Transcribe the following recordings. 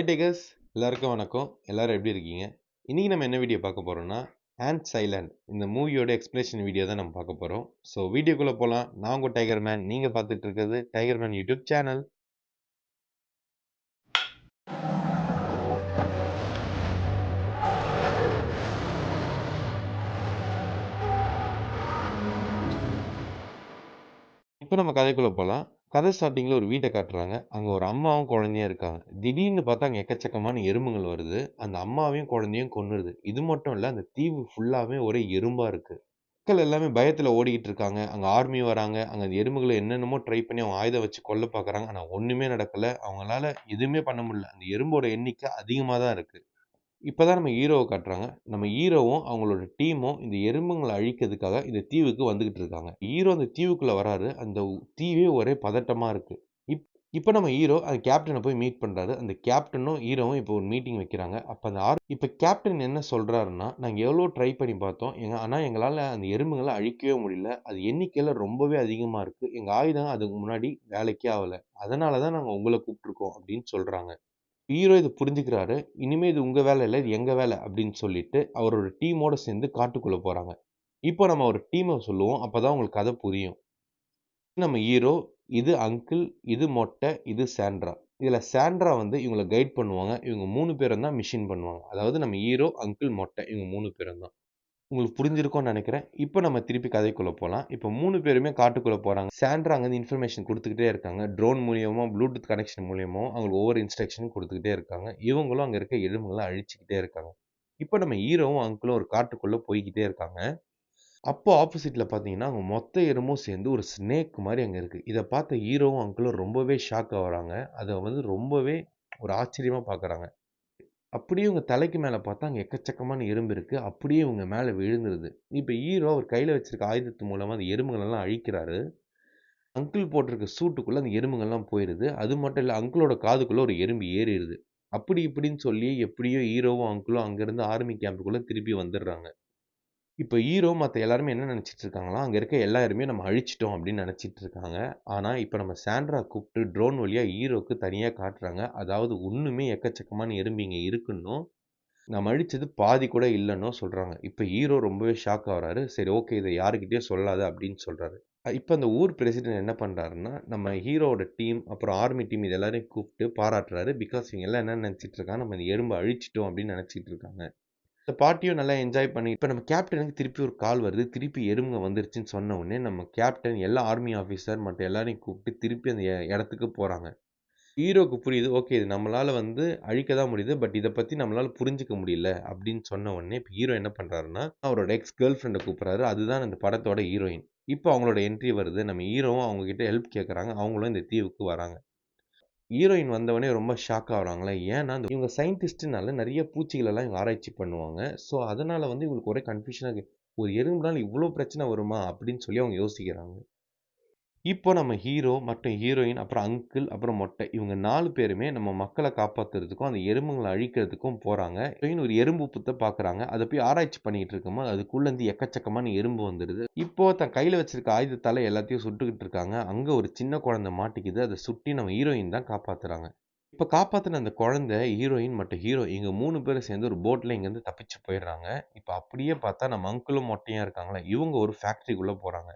High daggers, எல்லாருக்கும் வணக்கம். எல்லாரும் எப்படி இருக்கீங்க? இன்னைக்கு நம்ம என்ன வீடியோ பார்க்க போறோம்னா, அண்ட் சைலண்ட் இந்த மூவியோட எக்ஸ்பிளேஷன் வீடியோ தான் நம்ம பார்க்க போறோம். ஸோ வீடியோக்குள்ள போலாம். நான் உங்க டைகர் மேன். நீங்க பார்த்துட்டு இருக்கிறது டைகர் மேன் யூடியூப் சேனல். இப்போ நம்ம கதைக்குள்ள போலாம். கதை ஸ்டார்டிங்ல ஒரு வீட்டை காட்டுறாங்க. அங்க ஒரு அம்மாவும் குழந்தையும் இருக்காங்க. திடீர்னு பார்த்தா அங்க எக்கச்சக்கமான எறும்புகள் வருது. அந்த அம்மாவையும் குழந்தையும் கொன்னுடுது. இது மட்டும் இல்ல, அந்த தீவு ஃபுல்லாவே ஒரே எறும்பா இருக்கு. மக்கள் எல்லாமே பயத்துல ஓடிக்கிட்டு இருக்காங்க. அங்க ஆர்மி வராங்க. அங்க அந்த எறும்புகள என்னென்னமோ ட்ரை பண்ணி அவங்க ஆயுதம் வச்சு கொல்ல பார்க்குறாங்க. ஆனா ஒண்ணுமே நடக்கல. அவங்களால எதுவுமே பண்ண முடியல. அந்த எறும்போட எண்ணிக்கை அதிகமா தான் இருக்கு. இப்ப தான் நம்ம ஹீரோவ காட்டுறாங்க. நம்ம ஹீரோவும் அவங்களோட டீமும் இந்த எறும்புங்கள அழிக்கிறதுக்காக இந்த தீவுக்கு வந்துகிட்டு இருக்காங்க. ஹீரோ அந்த தீவுக்குள்ள வராரு. அந்த தீவே ஒரே பதட்டமா இருக்கு. இப் இப்ப நம்ம ஹீரோ அந்த கேப்டன போய் மீட் பண்றாரு. அந்த கேப்டனும் ஹீரோவும் இப்போ ஒரு மீட்டிங் வைக்கிறாங்க. அப்ப அந்த இப்ப கேப்டன் என்ன சொல்றாருன்னா, "நாங்க எவ்வளோ ட்ரை பண்ணி பார்த்தோம். ஆனா எங்களால அந்த எறும்புகள அழிக்கவே முடியல. அது எண்ணிக்கையில ரொம்பவே அதிகமா இருக்கு. எங்க ஆயுதம் அதுக்கு முன்னாடி வேலைக்கே ஆவல. அதனால தான் நாங்க உங்கள கூப்ட்டுருக்கோம்" அப்படின்னு சொல்றாங்க. ஹீரோ இத புரிஞ்சுக்கிறாரு. இனிமே இது உங்க வேலை இல்ல. இது எங்க வேலை அப்படின்னு சொல்லிட்டு, அவரோட டீமோட சேர்ந்து காட்டுக்குள்ள போறாங்க. இப்போ நம்ம ஒரு டீம சொல்லுவோம். அப்பதான் உங்களுக்கு கதை புரியும். நம்ம ஹீரோ, இது அங்கிள், இது மொட்டை, இது சாண்ட்ரா. இதுல சாண்ட்ரா வந்து இவங்கள கைட் பண்ணுவாங்க. இவங்க 3 பேரும் தான் மிஷன் பண்ணுவாங்க. அதாவது நம்ம ஹீரோ, அங்கிள், மொட்டை இவங்க 3 பேரும் தான். உங்களுக்கு புரிஞ்சிருக்கும்னு நெனைக்கிறேன். இப்போ நம்ம திருப்பி கதைக்குள்ள போலாம். இப்போ 3 பேருமே காட்டுக்குள்ள போறாங்க. சாண்ட்ரா அங்கருந்து இன்ஃபர்மேஷன் குடுத்துக்கிட்டே இருக்காங்க. ட்ரோன் மூலியமா, ப்ளூடூத் கனெக்ஷன் மூலியமாவும் அவங்களுக்கு ஒவ்வொரு இன்ஸ்ட்ரக்ஷனும் குடுத்துக்கிட்டே இருக்காங்க. இவங்களும் அங்க இருக்க எறும்புகள அழிச்சுக்கிட்டே இருக்காங்க. இப்போ நம்ம ஹீரோவும், அங்கிளும் ஒரு காட்டுக்குள்ள போய்க்கிட்டே இருக்காங்க. அப்போ ஆப்போசிட்ல பார்த்தீங்கன்னா, அங்க மொத்த எறும்பும் சேர்ந்து ஒரு ஸ்னேக் மாரி அங்க இருக்கு. இத பார்த்த ஹீரோவும், அங்கிளும் ரொம்பவே ஷாக் ஆவுறாங்க. அத வந்து ரொம்பவே ஒரு ஆச்சரியமா பார்க்குறாங்க. அப்படியே இவங்க தலைக்கு மேல பார்த்தா, அங்க எக்கச்சக்கமான எறும்பு இருக்கு. அப்படியே இவங்க மேல விழுந்துருது. இப்ப ஹீரோ அவர் கையில வச்சிருக்க ஆயுதத்து மூலமா அந்த எறும்புகளெல்லாம் அழிக்கிறாரு. அங்கிள் போட்டிருக்க சூட்டுக்குள்ள அந்த எறும்புகள்லாம் போயிருது. அது மட்டும் இல்ல, அங்கிளோட காதுக்குள்ள ஒரு எறும்பு ஏறிருது. அப்படி இப்படின்னு சொல்லி எப்படியோ ஹீரோவும், அங்கிளும் அங்கருந்து ஆர்மி கேம்புக்குள்ள திருப்பி வந்துடுறாங்க. இப்ப ஹீரோ மத்த எல்லாருமே என்ன நெனச்சிட்டு இருக்காங்கன்னா, அங்க இருக்க எல்லா எறும்பையும் நம்ம அழிச்சிட்டோம் அப்படின்னு நெனச்சிட்டு இருக்காங்க. ஆனா, இப்ப நம்ம சாண்ட்ரா கூப்ட்டு ட்ரோன் வழியா ஹீரோக்கு தனியா காட்டுறாங்க. அதாவது இன்னுமே எக்கச்சக்கமான எறும்பு இங்க இருக்குன்னும், நம்ம அழிச்சது பாதி கூட இல்லன்னும் சொல்றாங்க. இப்ப ஹீரோ ரொம்பவே ஷாக் ஆகுறாரு. சரி, ஓகே, இத யார்கிட்டயும் சொல்லாத அப்படின்னு சொல்றாரு. இப்ப அந்த ஊர் பிரசிடென்ட் என்ன பண்றாருன்னா, நம்ம ஹீரோவோட டீம், அப்புறம் ஆர்மி டீம் இது எல்லாரையும் கூப்ட்டு பாராட்டுறாரு. பிகாஸ் இவங்க எல்லாம் என்ன நெனச்சிட்டு இருக்காங்க, நம்ம இந்த எறும்ப அழிச்சிட்டோம் அப்படின்னு நெனச்சிட்டு இருக்காங்க. இந்த பார்ட்டியும் நல்லா என்ஜாய் பண்ணி இப்ப நம்ம கேப்டனுக்கு திருப்பி ஒரு கால் வருது. திருப்பி எறும்புங்க வந்துருச்சுன்னு சொன்ன உடனே, நம்ம கேப்டன் எல்லா ஆர்மி ஆஃபீசர் மத்த எல்லாரையும் கூப்ட்டு திருப்பி அந்த இடத்துக்கு போறாங்க. ஹீரோக்கு புரியுது. ஓகே, இது நம்மளால வந்து அழிக்க தான் முடியுது. பட் இத பத்தி நம்மளால புரிஞ்சுக்க முடியல அப்படின்னு சொன்ன உடனே, இப்ப ஹீரோ என்ன பண்றாருன்னா, அவரோட எக்ஸ் கேர்ள் ஃபிரெண்ட கூப்பிடுறாரு. அதுதான் இந்த படத்தோட ஹீரோயின். இப்போ அவங்களோட என்ட்ரி வருது. நம்ம ஹீரோவும் அவங்க கிட்ட ஹெல்ப் கேட்கறாங்க. அவங்களும் இந்த தீவுக்கு வராங்க. ஹீரோயின் வந்தவொடனே ரொம்ப ஷாக் ஆகுறாங்களே! ஏன்னா, இவங்க சயின்டிஸ்ட்னால நெறைய பூச்சிகளெல்லாம் இவங்க ஆராய்ச்சி பண்ணுவாங்க. ஸோ, அதனால வந்து இவங்களுக்கு ஒரே கன்ஃப்யூஷனா இருக்கு. ஒரு எறும்புனால இவ்ளோ பிரச்சனை வருமா? அப்படின்னு சொல்லி அவங்க யோசிக்கிறாங்க. இப்போ நம்ம ஹீரோ மற்றும் ஹீரோயின், அப்புறம் அங்கிள், அப்புறம் மொட்டை இவங்க 4 பேருமே நம்ம மக்கள காப்பாத்துறதுக்கும், அந்த எறும்புங்கள அழிக்கிறதுக்கும் போறாங்க. ஹீரோயின் ஒரு எறும்பு புத்த பார்க்குறாங்க. அத போய் ஆராய்ச்சி பண்ணிட்டு இருக்கும்போது, அதுக்குள்ளேருந்து எக்கச்சக்கமான எறும்பு வந்துருது. இப்போ தன் கையில வச்சிருக்க ஆயுதத்தால எல்லாத்தையும் சுட்டுக்கிட்டு இருக்காங்க. அங்க ஒரு சின்ன குழந்தை மாட்டிக்குது. அத சுட்டி நம்ம ஹீரோயின் தான் காப்பாத்துறாங்க. இப்ப காப்பாத்துன அந்த குழந்தை, ஹீரோயின் மற்றும் ஹீரோ இவங்க 3 பேரும் சேர்ந்து ஒரு போட்ல இங்கேருந்து தப்பிச்சு போயிடுறாங்க. இப்ப அப்படியே பார்த்தா நம்ம அங்கிளும், மொட்டையும் இருக்காங்கல்ல, இவங்க ஒரு ஃபேக்டரிக்குள்ள போறாங்க.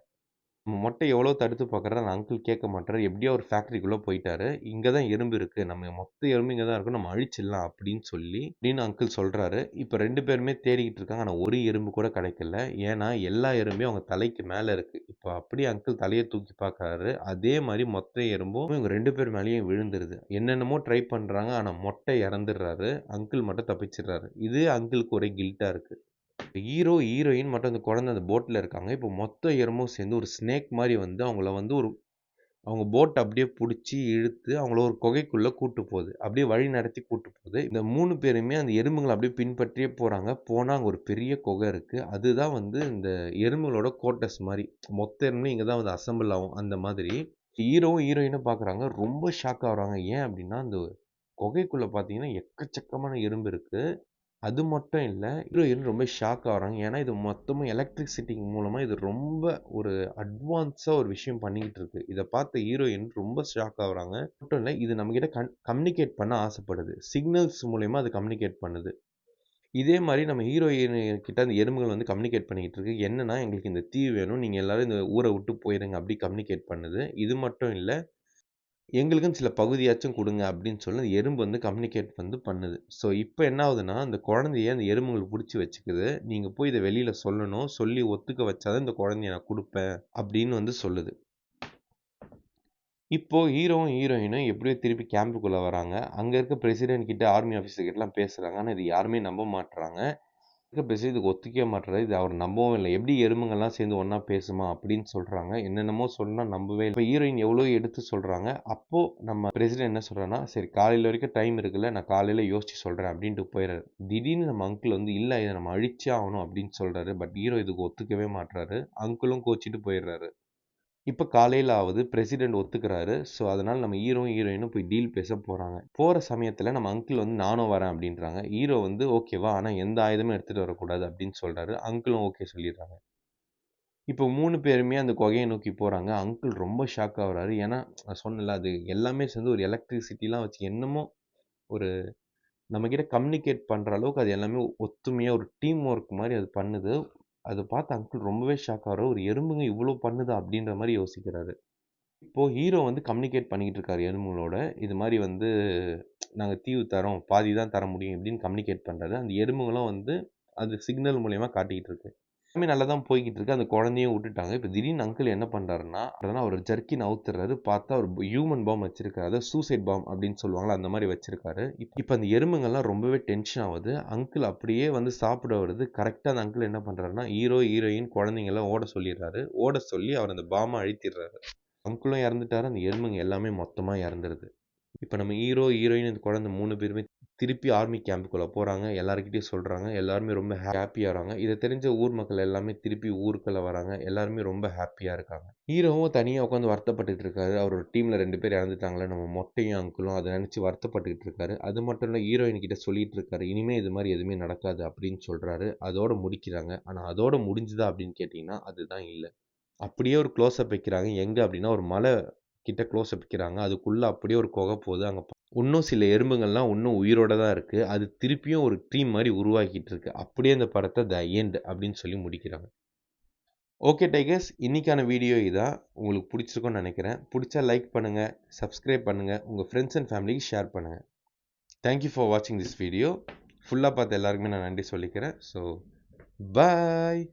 நம்ம மொட்டை எவ்வளோ தடுத்து பார்க்குறாரு. அந்த அங்கிள் கேட்க மாட்றாரு. எப்படியோ ஒரு ஃபேக்டரிக்குள்ள போயிட்டாரு. இங்க தான் எறும்பு இருக்கு. நம்ம மொத்த எறும்பு இங்க தான் இருக்கும். நம்ம அழிச்சிடலாம் அப்படின்னு அங்கிள் சொல்றாரு. இப்ப 2 பேருமே தேடிக்கிட்டு இருக்காங்க. ஆனா ஒரு எறும்பு கூட கிடைக்கல. ஏன்னா எல்லா எறும்பையும் அவங்க தலைக்கு மேல இருக்கு. இப்ப அப்படியே அங்கிள் தலைய தூக்கி பார்க்குறாரு. அதே மாரி மொத்த எறும்பும் இவங்க 2 பேர் மேலயும் விழுந்துருது. என்னென்னமோ ட்ரை பண்றாங்க. ஆனா மொட்டை இறந்துடுறாரு. அங்கிள் மட்டும் தப்பிச்சிடுறாரு. இது அங்கிளுக்கு ஒரே கில்ட்டா இருக்கு. ஹீரோ, ஹீரோயின் மற்றும் அந்த குழந்தை அந்த போட்ல இருக்காங்க. இப்போ மொத்த எறும்பும் சேர்ந்து ஒரு ஸ்னேக் மாரி வந்து அவங்கள வந்து அவங்க போட்ட அப்படியே புடிச்சு இழுத்து அவங்கள ஒரு குகைக்குள்ள கூட்டு போகுது. அப்படியே வழி நடத்தி கூட்டு போகுது. இந்த 3 பேருமே அந்த எறும்புகள அப்படியே பின்பற்றியே போறாங்க. போனா அங்க ஒரு பெரிய குகை இருக்கு. அதுதான் வந்து இந்த எறும்புகளோட குவார்ட்டர்ஸ் மாரி. மொத்த எறும்பும் இங்க தான் வந்து அசெம்பிள் ஆகும். அந்த மாதிரி. ஹீரோவும் ஹீரோயினும் பார்க்குறாங்க. ரொம்ப ஷாக் ஆகுறாங்க. ஏன் அப்படின்னா, அந்த குகைக்குள்ள பார்த்தீங்கன்னா எக்கச்சக்கமான எறும்பு இருக்கு. அது மட்டும் இல்ல, ஹீரோயின் ரொம்ப ஷாக் ஆகுறாங்க. ஏன்னா, இது மொத்தமும் எலக்ட்ரிசிட்டி மூலமா இது ரொம்ப ஒரு அட்வான்ஸா ஒரு விஷயம் பண்ணிக்கிட்டு இருக்கு. இத பார்த்த ஹீரோயின் ரொம்ப ஷாக் ஆகுறாங்க. மட்டும் இல்ல, இது நம்மகிட்ட கம்யூனிகேட் பண்ண ஆசைப்படுது. சிக்னல்ஸ் மூலியமா அது கம்யூனிகேட் பண்ணுது. இதே மாரி நம்ம ஹீரோயின் கிட்ட அந்த எறும்புகள் வந்து கம்யூனிகேட் பண்ணிக்கிட்டு இருக்கு. என்னன்னா, எங்களுக்கு இந்த தீவு வேணும். நீங்க எல்லாரும் இந்த ஊர விட்டு போயிருங்க அப்படி கம்யூனிகேட் பண்ணுது. இது மட்டும் இல்ல, எங்களுக்குன்னு சில பகுதியாச்சும் குடுங்க அப்படின்னு சொல்லி அந்த எறும்பு வந்து கம்யூனிகேட் வந்து பண்ணுது. ஸோ இப்ப என்ன ஆகுதுன்னா, அந்த குழந்தைய அந்த எறும்புகள் புடிச்சு வச்சுக்குது. நீங்க போய் இத வெளியில சொல்லணும். சொல்லி ஒத்துக்க வச்சா தான் இந்த குழந்தைய நான் குடுப்பேன் அப்படின்னு வந்து சொல்லுது. இப்போ ஹீரோவும், ஹீரோயினும் எப்படியோ திருப்பி கேம்புக்குள்ள வராங்க. அங்க இருக்க பிரசிடென்ட் கிட்ட, ஆர்மி ஆஃபீசர் கிட்டலாம் பேசுறாங்க. ஆனா இது யாருமே நம்ப மாட்றாங்க. இருக்க பிரசிடென்ட் இதுக்கு ஒத்துக்கவே மாட்றாரு. இது அவர் நம்பவும் இல்ல. எப்படி எறும்புங்கள்லாம் சேர்ந்து ஒண்ணா பேசுமா அப்படின்னு சொல்றாங்க. என்னென்னமோ சொன்னா நம்பவே இல்ல. இப்ப ஹீரோயின் எவ்வளோ எடுத்து சொல்றாங்க. அப்போ நம்ம பிரசிடென்ட் என்ன சொல்றாருன்னா, சரி காலையில வரைக்கும் டைம் இருக்குல்ல. நான் காலையில யோசிச்சு சொல்றேன் அப்படின்ட்டு போயிறாரு. திடீர்னு நம்ம அங்கிள் வந்து இல்ல இத நம்ம அழிச்சே ஆகணும் அப்படின்னு சொல்றாரு. பட் ஹீரோ இதுக்கு ஒத்துக்கவே மாட்றாரு. அங்கிளும் கோச்சிட்டு போயிடுறாரு. இப்ப காலையில ஆவுது. பிரசிடென்ட் ஒத்துக்கிறாரு. ஸோ, அதனால நம்ம ஹீரோவும், ஹீரோயினும் போய் டீல் பேச போறாங்க. போற சமயத்துல நம்ம அங்கிள் வந்து நானும் வரேன் அப்படின்றாங்க. ஹீரோ வந்து ஓகே வா. ஆனா எந்த ஆயுதமும் எடுத்துட்டு வரக்கூடாது அப்படின்னு சொல்றாரு. அங்கிளும் ஓகே சொல்லிடுறாங்க. இப்போ 3 பேருமே அந்த குகைய நோக்கி போறாங்க. அங்கிள் ரொம்ப ஷாக் ஆகுறாரு. ஏன்னா, நான் சொன்னேன்ல அது எல்லாமே சேர்ந்து ஒரு எலக்ட்ரிசிட்டிலாம் வச்சு என்னமோ ஒரு நம்மகிட்ட கம்யூனிகேட் பண்ற அளவுக்கு அது எல்லாமே ஒத்துமையா ஒரு டீம் ஒர்க் மாரி அது பண்ணுது. அத பார்த்து அங்கிள் ரொம்பவே ஷாக் ஆகுறாரு. ஒரு எறும்புங்க இவ்ளோ பண்ணுதா? அப்படின்ற மாரி யோசிக்கிறாரு. இப்போ ஹீரோ வந்து கம்யூனிகேட் பண்ணிக்கிட்டு இருக்காரு எறும்புகளோட. இது மாரி வந்து நாங்க தீவு தரோம். பாதி தான் தர முடியும் இப்படின்னு கம்யூனிகேட் பண்றாரு. அந்த எறும்புகளும் வந்து அது சிக்னல் மூலியமா காட்டிக்கிட்டு இருக்கு. எல்லாமே நல்லா தான் போய்க்கிட்டு இருக்கு. அந்த குழந்தையும் விட்டுட்டாங்க. இப்ப திடீர்னு அங்கிள் என்ன பண்றாருன்னா, அவர் ஜர்க்கின் அவுத்துறாரு. பார்த்தா ஒரு ஹியூமன் பாம் வச்சிருக்காரு. அதாவது சூசைட் பாம் அப்படின்னு சொல்லுவாங்கல்ல, அந்த மாரி வச்சிருக்காரு. இப்ப அந்த எறும்புங்கள்லாம் ரொம்பவே டென்ஷன் ஆவுது. அங்கிள் அப்படியே வந்து சாப்பிட வருது. கரெக்ட்டா அந்த அங்கிள் என்ன பண்றாருன்னா, ஹீரோ, ஹீரோயின் குழந்தைங்கலாம் ஓட சொல்லிடுறாரு. ஓட சொல்லி அவர் அந்த பாம்ப அழுத்திடுறாரு. அங்கிளும் இறந்துட்டாரு. அந்த எறும்புங்க எல்லாமே மொத்தமா இறந்துருது. இப்ப நம்ம ஹீரோ, ஹீரோயின், இந்த குழந்தை 3 பேருமே திருப்பி ஆர்மி கேம்புக்குள்ள போறாங்க. எல்லார்கிட்டயும் சொல்றாங்க. எல்லாருமே ரொம்ப ஹாப்பியா வராங்க. இத தெரிஞ்ச ஊர் மக்கள் எல்லாமே திருப்பி ஊருக்குள்ள வராங்க. எல்லாருமே ரொம்ப ஹாப்பியா இருக்காங்க. ஹீரோவும் தனியா உட்காந்து வருத்தப்பட்டுட்டு இருக்காரு. அவரோட டீம்ல 2 பேர் இறந்துட்டாங்களே நம்ம மொட்டையும் அங்கிளும் அத நினைச்சு வருத்தப்பட்டுட்டு இருக்காரு. அது மட்டும் இல்ல ஹீரோயின் கிட்ட சொல்லிட்டு இருக்காரு. இனிமே இது மாரி எதுவுமே நடக்காது அப்படின்னு சொல்றாரு. அதோட முடிக்கிறாங்க. ஆனா அதோட முடிஞ்சுதா அப்படின்னு கேட்டீங்கன்னா, அதுதான் இல்ல. அப்படியே ஒரு க்ளோஸ் அப் வைக்கிறாங்க. எங்க அப்படின்னா, ஒரு மலை கிட்ட க்ளோஸ் அப் வைக்கிறாங்க. அதுக்குள்ள அப்படியே ஒரு குகை போகுது. அங்க இன்னும் சில எறும்புகள்லாம் இன்னும் உயிரோட தான் இருக்கு. அது திருப்பியும் ஒரு டீம் மாரி உருவாக்கிட்டு இருக்கு. அப்படியே அந்த படத்த த எண்ட் அப்படின்னு சொல்லி முடிக்கிறாங்க. ஓகே டைகர்ஸ், இன்னைக்கான வீடியோ இதான். உங்களுக்கு புடிச்சிருக்கும்னு நெனைக்கிறேன். புடிச்சா லைக் பண்ணுங்க, சப்ஸ்கிரைப் பண்ணுங்க, உங்க ஃப்ரெண்ட்ஸ் அண்ட் ஃபேமிலிக்கு ஷேர் பண்ணுங்க. தேங்க் யூ ஃபார் வாட்சிங் திஸ் வீடியோ. ஃபுல்லா பார்த்த எல்லாருக்குமே நான் நன்றி சொல்லிக்கிறேன். So bye.